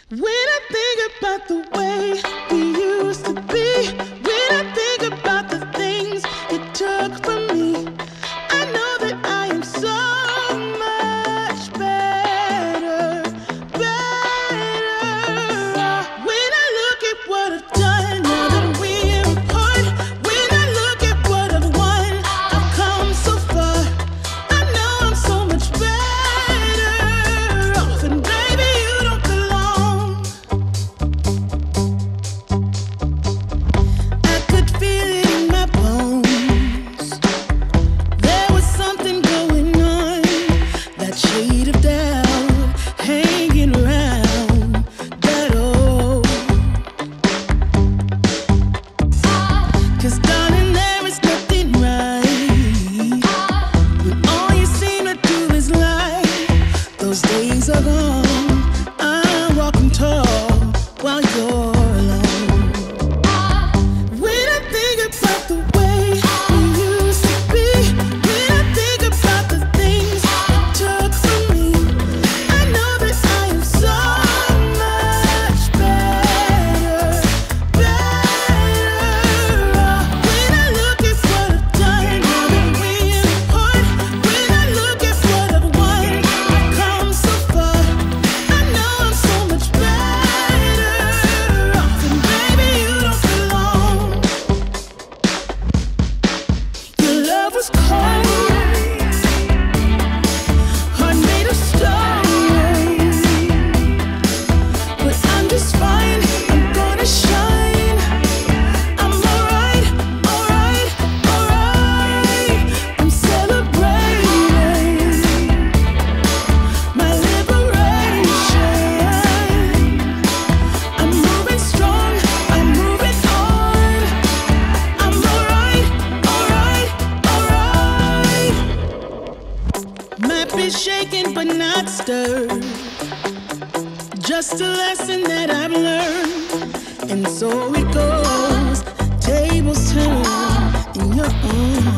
When I think about the way we used to be, when I think about the things you took from me, I know that I am so much better, better. When I look at what I've done now that we're apart, when I look at what I've won, I've come so far. I know I'm so much better off, and baby, you don't belong. I could feel it in my bones. There was something going on, that shade of doubt hanging around that old. 'Cause darling, there is nothing right when all you seem to do is lie. Those days are gone. I'm walking tall while you're alone. When I think about the way we used to be, when I think about the things you took from me, I know that I am so much better, better. When I look at what I've done now that we're apart, when I look at what I've won, I've come so far. I know I'm so much better off, and baby, you don't belong. Your love was cold, heart made of stone, but I'm just fine. I'm gonna shine. I'm alright, alright, alright. I'm celebrating my liberation. I'm moving strong, I'm moving on. I'm alright, alright, alright. Might be shaken but not stirred. Just a lesson that I've learned. And so it goes. Tables turn in your arms.